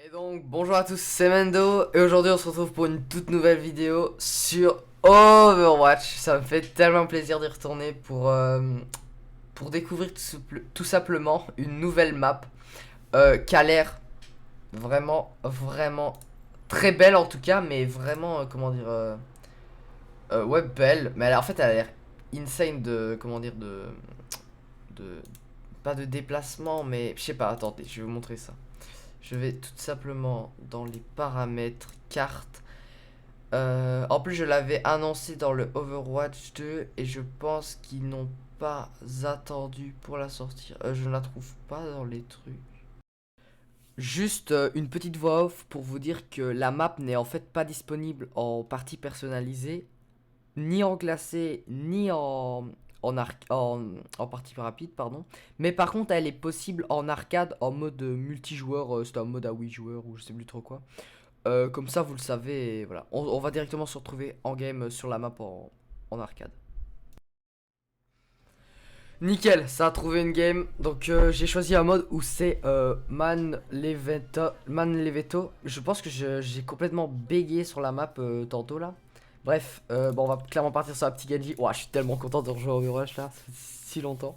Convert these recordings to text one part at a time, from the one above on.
Et donc bonjour à tous, c'est Mendo et aujourd'hui on se retrouve pour une toute nouvelle vidéo sur Overwatch. Ça me fait tellement plaisir d'y retourner pour découvrir tout simplement une nouvelle map qui a l'air vraiment très belle en tout cas, mais vraiment comment dire ouais, belle, mais en fait elle a l'air insane de comment dire de pas de déplacement, mais je sais pas, attendez, je vais vous montrer ça. Je vais tout simplement dans les paramètres carte. En plus, je l'avais annoncé dans le Overwatch 2 et je pense qu'ils n'ont pas attendu pour la sortir. Je ne la trouve pas dans les trucs. Juste une petite voix off pour vous dire que la map n'est en fait pas disponible en partie personnalisée, ni en glacé, ni en partie rapide, pardon. Mais par contre, elle est possible en arcade, en mode multijoueur. C'était un mode à 8 joueurs ou je sais plus trop quoi. Comme ça, vous le savez. Et voilà. On va directement se retrouver en game sur la map en arcade. Nickel, ça a trouvé une game. Donc j'ai choisi un mode où c'est Man Leveto. Je pense que j'ai complètement bégayé sur la map tantôt là. Bref, bon, on va clairement partir sur un petit Genji. Ouah, je suis tellement content de rejouer au Overwatch là, ça fait si longtemps.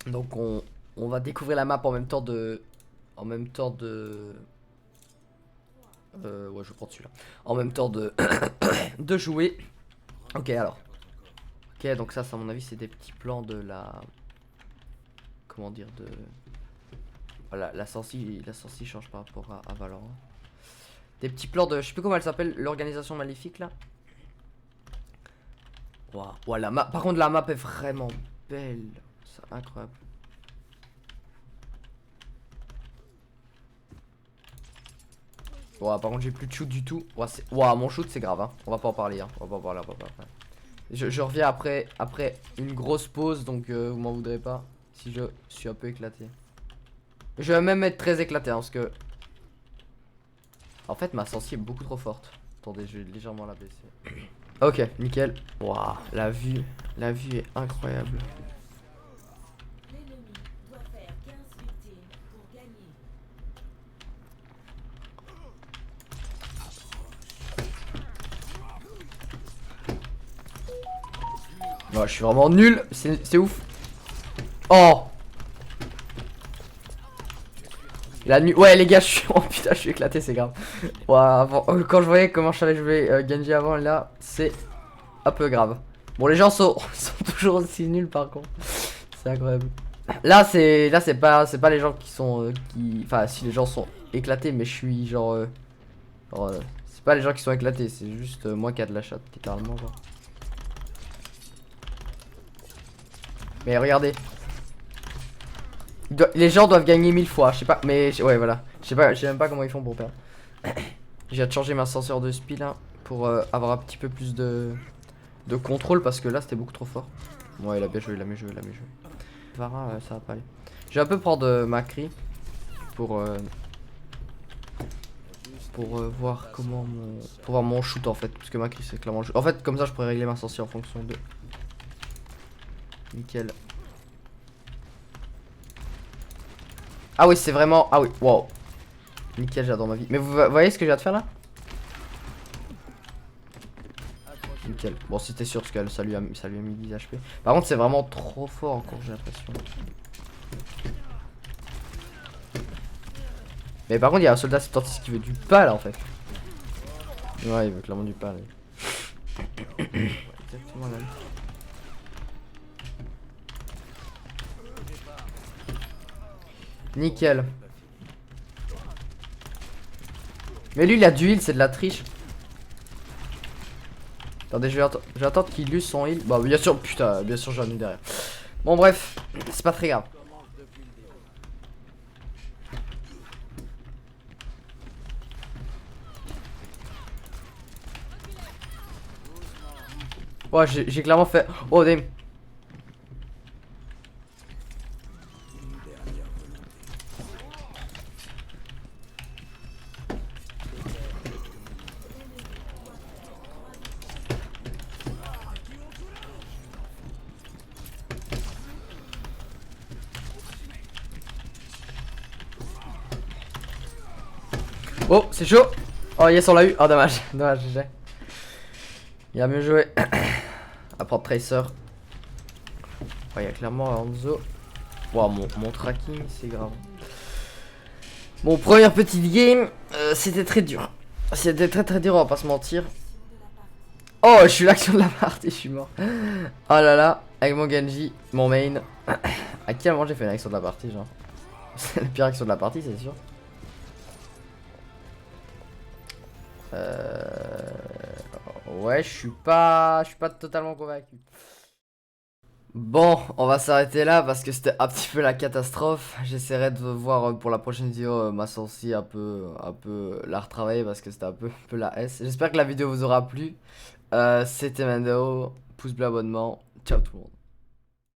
Donc on va découvrir la map en même temps de... En même temps de... ouais, je vais prendre celui-là. En même temps de... de jouer. Ok, alors. Ok, donc ça, à mon avis, c'est des petits plans de la... Comment dire, de... Voilà, la sortie change par rapport à Valorant. Des petits plans de... Je sais plus comment elle s'appelle, l'organisation maléfique, là. Waouh, wow, la map... Par contre, la map est vraiment belle. C'est incroyable. Wow, par contre, j'ai plus de shoot du tout. Wow, mon shoot, c'est grave, hein. On va pas en parler, hein. On va pas en parler, on va pas en parler. Je reviens après une grosse pause, donc vous m'en voudrez pas si je suis un peu éclaté. Je vais même être très éclaté, hein, parce que... En fait, ma sensi est beaucoup trop forte. Attendez, je vais légèrement la baisser. Ok, nickel. Waouh, la vue est incroyable. Ouais, je suis vraiment nul, c'est ouf. Oh! La nuit. Ouais, les gars, je suis. Oh putain, je suis éclaté, c'est grave. Ouais, quand je voyais comment je savais jouer Genji avant, là, c'est un peu grave. Bon, les gens sont toujours aussi nuls par contre. C'est incroyable. Là, c'est pas les gens qui sont. Enfin, si les gens sont éclatés, mais je suis genre. C'est pas les gens qui sont éclatés, c'est juste moi qui a de la chatte, littéralement. Genre. Mais regardez. Les gens doivent gagner 1000 fois, je sais pas, mais ouais, voilà. Je sais même pas comment ils font pour perdre. J'ai hâte de changer ma senseur de speed là, pour avoir un petit peu plus de contrôle parce que là c'était beaucoup trop fort. Ouais, il a bien joué, il a mieux joué, il a mieux joué. Vara, ça va pas aller. Je vais un peu prendre Macri pour voir comment pour voir mon shoot en fait, parce que Macri c'est clairement le shoot. En fait, comme ça je pourrais régler ma senseur en fonction de. Nickel. Ah oui, c'est vraiment. Ah oui, wow. Nickel, j'adore ma vie. Mais vous voyez ce que j'ai à te faire là? Nickel. Bon, c'était sûr parce que ça lui a mis 10 HP. Par contre, c'est vraiment trop fort encore, j'ai l'impression. Mais par contre, il y a un soldat septentis qui veut du pal en fait. Ouais, il veut clairement du pal. Exactement là. Nickel. Mais lui, il a du heal, c'est de la triche. Attendez, je vais attendre qu'il use son heal. Bah, bien sûr, putain, bien sûr, j'en ai derrière. Bon, bref, c'est pas très grave. Ouais, j'ai clairement fait. Oh, damn. Oh, c'est chaud. Oh, yes, on l'a eu. Oh, dommage. Dommage, GG. Il a mieux joué. À prendre Tracer. Oh, il y a clairement Hanzo. Wow, mon tracking, c'est grave. Bon, première petite game. C'était très dur. C'était très dur, on va pas se mentir. Oh, je suis l'action de la partie, je suis mort. Oh là là, avec mon Genji, mon main. À quel moment j'ai fait une action de la partie, genre? C'est la pire action de la partie, c'est sûr. Ouais, je suis pas totalement convaincu. Bon, on va s'arrêter là parce que c'était un petit peu la catastrophe. J'essaierai de voir pour la prochaine vidéo ma sortie un peu la retravailler parce que c'était un peu la S. J'espère que la vidéo vous aura plu. C'était Mando, pouce bleu, abonnement. Ciao tout le monde.